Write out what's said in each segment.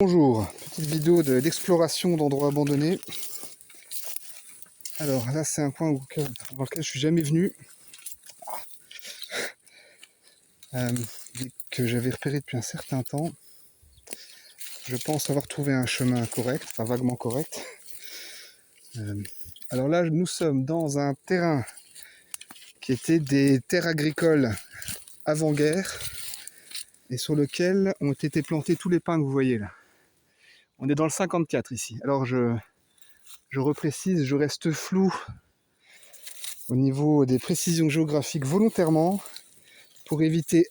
Bonjour, petite vidéo d'exploration d'endroits abandonnés. Alors là c'est un coin dans lequel je suis jamais venu, que j'avais repéré depuis un certain temps. Je pense avoir trouvé un chemin correct, enfin vaguement correct. Alors là nous sommes dans un terrain qui était des terres agricoles avant-guerre et sur lequel ont été plantés tous les pins que vous voyez là. On est dans le 54 ici. Alors je reprécise, je reste flou au niveau des précisions géographiques volontairement pour éviter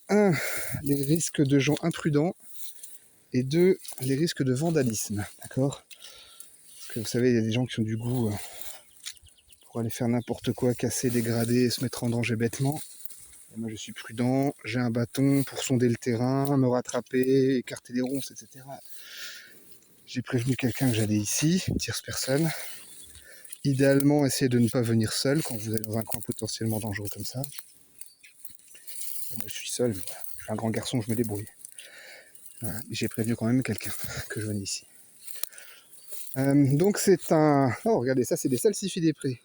les risques de gens imprudents et les risques de vandalisme, d'accord? Parce que vous savez, il y a des gens qui ont du goût pour aller faire n'importe quoi, casser, dégrader, se mettre en danger bêtement. Et moi je suis prudent, j'ai un bâton pour sonder le terrain, me rattraper, écarter les ronces, etc. J'ai prévenu quelqu'un que j'allais ici, une tierce personne. Idéalement, essayez de ne pas venir seul quand vous êtes dans un coin potentiellement dangereux comme ça. Et moi je suis seul, mais voilà. Je suis un grand garçon, je me débrouille. Voilà. J'ai prévenu quand même quelqu'un que je venais ici. Donc c'est un... Oh regardez, ça c'est des salsifis-des-prés.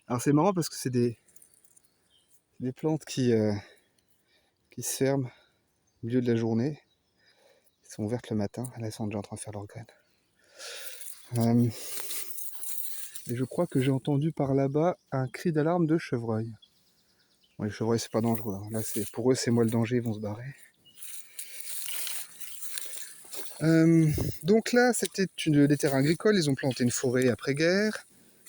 Alors c'est marrant parce que c'est des plantes qui se ferment au milieu de la journée. Elles sont ouvertes le matin, là elles sont déjà en train de faire leurs graines. Et je crois que j'ai entendu par là-bas un cri d'alarme de chevreuil. Bon, les chevreuils c'est pas dangereux, hein. Là pour eux c'est moi le danger, ils vont se barrer. Donc là c'était des terrains agricoles, ils ont planté une forêt après-guerre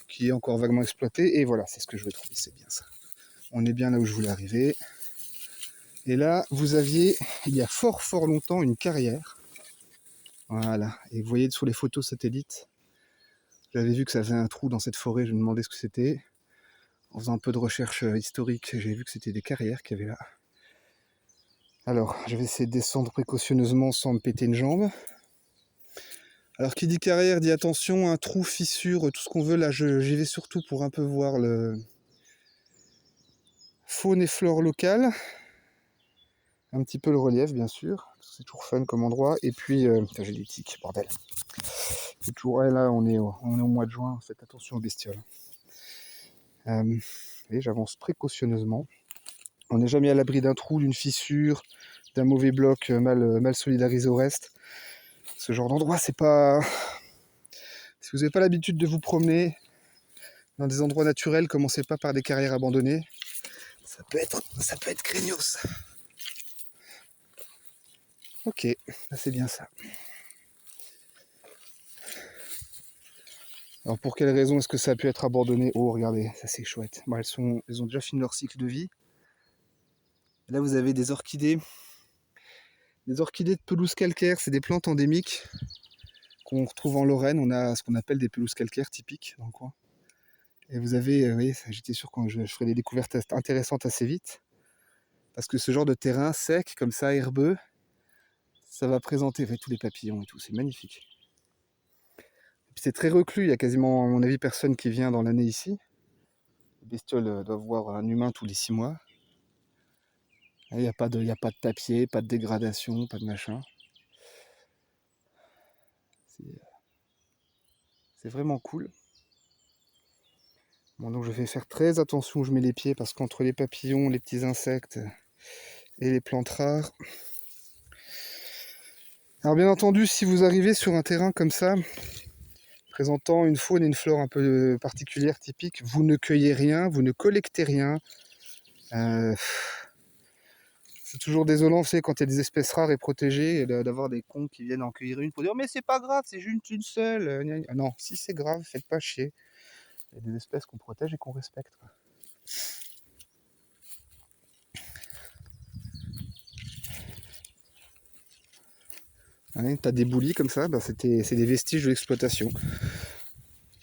qui est encore vaguement exploitée et voilà, c'est ce que je veux trouver, c'est bien ça. On est bien là où je voulais arriver. Et là, vous aviez, il y a fort longtemps, une carrière. Voilà. Et vous voyez sur les photos satellites, j'avais vu que ça faisait un trou dans cette forêt, je me demandais ce que c'était. En faisant un peu de recherche historique, j'ai vu que c'était des carrières qu'il y avait là. Alors, je vais essayer de descendre précautionneusement sans me péter une jambe. Alors, qui dit carrière dit attention, un trou, fissure, tout ce qu'on veut. Là, j'y vais surtout pour un peu voir le faune et flore locale. Un petit peu le relief, bien sûr. C'est toujours fun comme endroit. Et puis, j'ai des tiques, bordel. C'est toujours, ouais, là, on est au mois de juin. Faites attention aux bestioles. Et j'avance précautionneusement. On n'est jamais à l'abri d'un trou, d'une fissure, d'un mauvais bloc mal solidarisé au reste. Ce genre d'endroit, c'est pas... Si vous n'avez pas l'habitude de vous promener dans des endroits naturels, commencez pas par des carrières abandonnées. Ça peut être craignos. Ok, là c'est bien ça. Alors pour quelle raison est-ce que ça a pu être abandonné? Oh regardez, ça c'est chouette. Bon, elles ont déjà fini leur cycle de vie. Et là vous avez des orchidées. Des orchidées de pelouse calcaire, c'est des plantes endémiques qu'on retrouve en Lorraine. On a ce qu'on appelle des pelouses calcaires typiques dans le coin. Et vous avez, oui, j'étais sûr que je ferais des découvertes intéressantes assez vite. Parce que ce genre de terrain sec, comme ça, herbeux, ça va présenter tous les papillons et tout, c'est magnifique. Et puis c'est très reclus, il y a quasiment, à mon avis, personne qui vient dans l'année ici. Les bestioles doivent voir un humain tous les 6 mois. Il n'y a pas de papier, pas de dégradation, pas de machin. C'est vraiment cool. Bon, donc je vais faire très attention où je mets les pieds parce qu'entre les papillons, les petits insectes et les plantes rares. Alors bien entendu, si vous arrivez sur un terrain comme ça, présentant une faune et une flore un peu particulières, typiques, vous ne cueillez rien, vous ne collectez rien. C'est toujours désolant, c'est quand il y a des espèces rares et protégées, d'avoir des cons qui viennent en cueillir une pour dire mais c'est pas grave, c'est juste une seule. Ah non, si c'est grave, faites pas chier. Il y a des espèces qu'on protège et qu'on respecte, quoi. Ouais, t'as des boulis comme ça, c'est des vestiges de l'exploitation.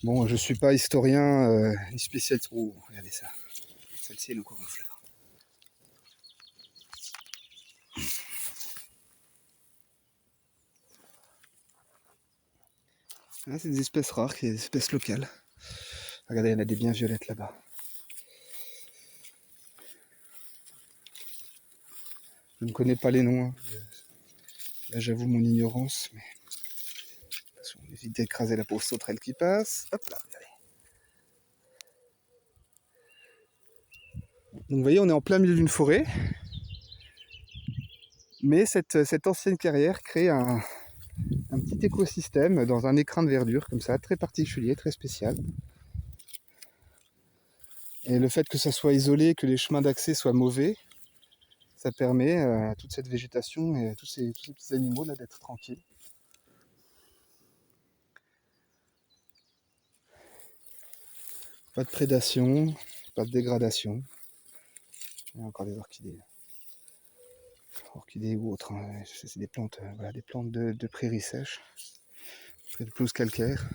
Bon, je suis pas historien ni spécialiste. Oh, regardez ça. Celle-ci, elle est encore en fleur. Ah, c'est des espèces rares, des espèces locales. Regardez, il y en a des bien violettes là-bas. Je ne connais pas les noms, hein. Là, j'avoue mon ignorance, mais on évite d'écraser la pauvre sauterelle qui passe. Hop là, regardez. Donc vous voyez, on est en plein milieu d'une forêt, mais cette ancienne carrière crée un petit écosystème dans un écrin de verdure, comme ça, très particulier, très spécial. Et le fait que ça soit isolé, que les chemins d'accès soient mauvais, ça permet à toute cette végétation et à tous ces petits animaux là d'être tranquilles. Pas de prédation, pas de dégradation. Il y a encore des orchidées. Orchidées ou autres, hein. C'est des plantes, voilà, des plantes de prairies sèches, de pelouse calcaire.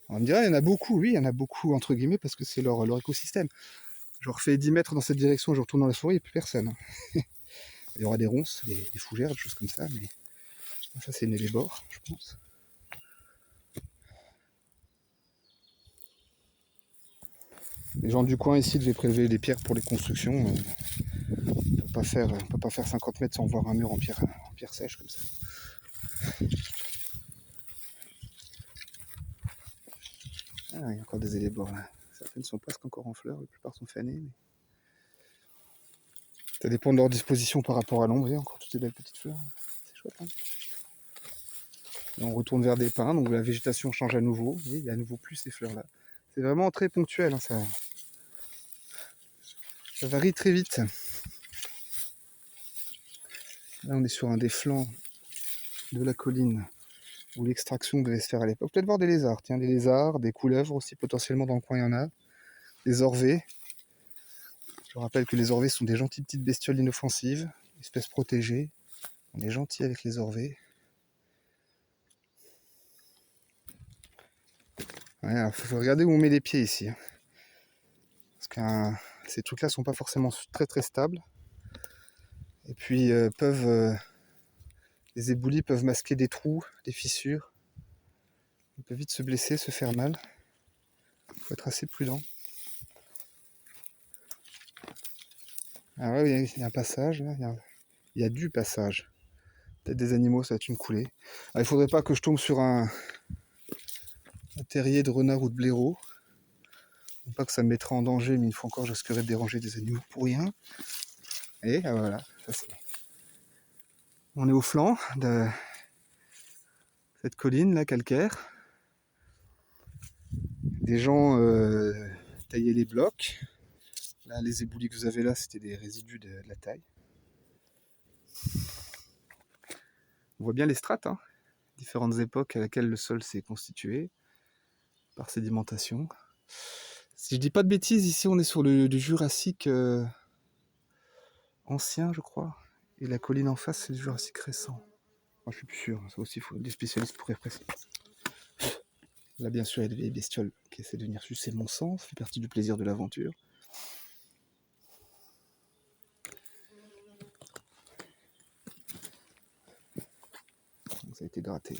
On me dirait, il y en a beaucoup, oui, il y en a beaucoup entre guillemets, parce que c'est leur écosystème. Je refais 10 mètres dans cette direction, je retourne dans la forêt, il n'y a plus personne. Il y aura des ronces, des fougères, des choses comme ça, mais ça c'est une élébore, je pense. Les gens du coin ici devaient prélever des pierres pour les constructions. On ne peut pas faire 50 mètres sans voir un mur en pierre sèche comme ça. Ah, il y a encore des élébores là. Certaines sont presque encore en fleurs, la plupart sont fanées. Mais... ça dépend de leur disposition par rapport à l'ombre. Il y a encore toutes ces belles petites fleurs. C'est chouette. Hein, et on retourne vers des pins, donc la végétation change à nouveau. Vous voyez, il y a à nouveau plus ces fleurs là. C'est vraiment très ponctuel. Hein, ça varie très vite. Là, on est sur un des flancs de la colline où l'extraction devait se faire à l'époque. Peut-être voir des lézards. Tiens, des lézards, des couleuvres aussi, potentiellement dans le coin, il y en a. Des orvets. Je rappelle que les orvets sont des gentilles petites bestioles inoffensives, espèces protégées. On est gentil avec les orvets. Ouais, alors, faut regarder où on met les pieds ici. Hein. Parce que ces trucs-là sont pas forcément très très stables. Et puis les éboulis peuvent masquer des trous, des fissures. On peut vite se blesser, se faire mal. Il faut être assez prudent. Ah ouais, il y a un passage là. Il y a du passage. Peut-être des animaux, ça va être une coulée. Alors, il faudrait pas que je tombe sur un terrier de renard ou de blaireau. Pas que ça me mettrait en danger, mais une fois encore, je risquerais de déranger des animaux pour rien. Et voilà, ça c'est... on est au flanc de cette colline là, calcaire. Des gens taillaient les blocs. Là, les éboulis que vous avez là, c'était des résidus de la taille. On voit bien les strates, hein, différentes époques à laquelle le sol s'est constitué par sédimentation. Si je dis pas de bêtises, ici on est sur du Jurassique ancien, je crois. Et la colline en face, c'est du Jurassique récent. Moi, je suis plus sûr, ça aussi, des spécialistes pourraient préciser. Là, bien sûr, il y a des vieilles bestioles qui essaient de venir sucer mon sang, ça fait partie du plaisir de l'aventure. Donc, ça a été gratté.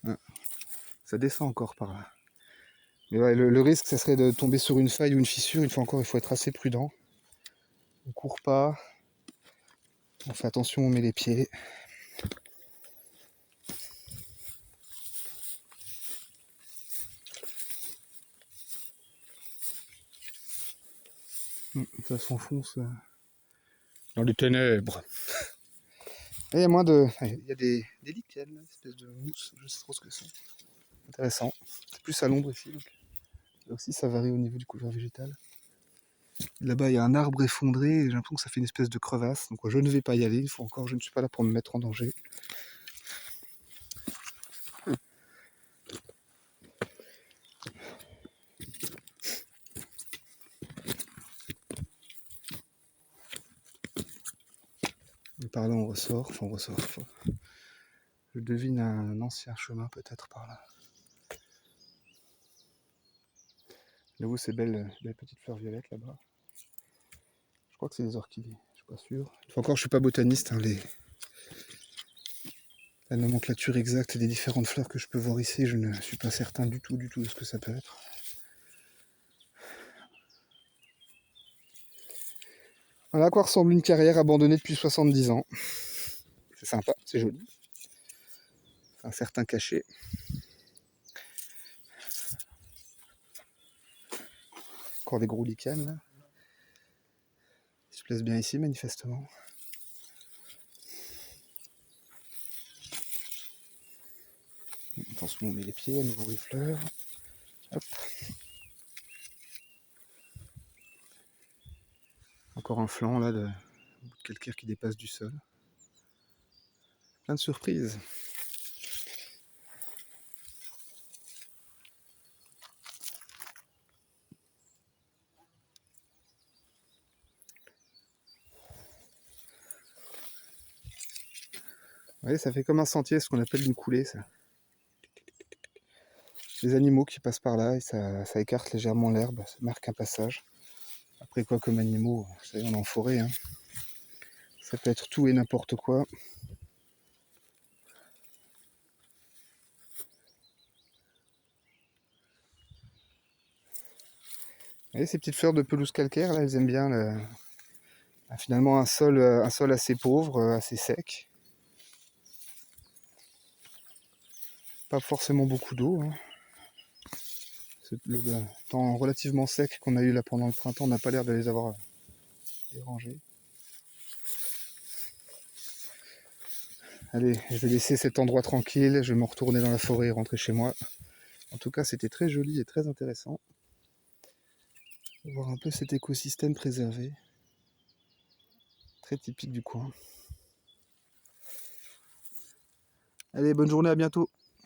Ah, ça descend encore par là. Mais ouais, le risque, ça serait de tomber sur une faille ou une fissure. Une fois encore, il faut être assez prudent. On court pas. On fait attention, on met les pieds. Ça s'enfonce dans les ténèbres. Et il y a moins de... il y a des lichens, une espèce de mousse, je sais trop ce que c'est. Intéressant. C'est plus à l'ombre ici. Donc. Là aussi, ça varie au niveau du couvert végétal. Là-bas, il y a un arbre effondré et j'ai l'impression que ça fait une espèce de crevasse. Donc je ne vais pas y aller. Il faut encore, je ne suis pas là pour me mettre en danger. Et par là, on ressort. Enfin, on ressort. Je devine un ancien chemin peut-être par là. Là-haut, ces belles petites fleurs violettes là-bas. Je crois que c'est des orchidées. Je suis pas sûr. Une fois encore, je suis pas botaniste. Hein, la nomenclature exacte des différentes fleurs que je peux voir ici, je ne suis pas certain du tout de ce que ça peut être. Voilà à quoi ressemble une carrière abandonnée depuis 70 ans. C'est sympa, c'est joli. Un certain cachet. Encore des gros lichens là. Ils se plaisent bien ici manifestement. Attention, on met les pieds, à nouveau les fleurs. Hop. Encore un flanc là de calcaire qui dépasse du sol. Plein de surprises. Vous voyez, ça fait comme un sentier, ce qu'on appelle une coulée, ça. Les animaux qui passent par là et ça écarte légèrement l'herbe, ça marque un passage. Après quoi, comme animaux, vous savez, on est en forêt, hein. Ça peut être tout et n'importe quoi. Vous voyez ces petites fleurs de pelouse calcaire, là, elles aiment bien finalement un sol assez pauvre, assez sec. Pas forcément beaucoup d'eau, hein. Le temps relativement sec qu'on a eu là pendant le printemps n'a pas l'air de les avoir dérangés. Allez, je vais laisser cet endroit tranquille, je vais me retourner dans la forêt et rentrer chez moi. En tout cas, c'était très joli et très intéressant de voir un peu cet écosystème préservé, très typique du coin. Allez, bonne journée, à bientôt.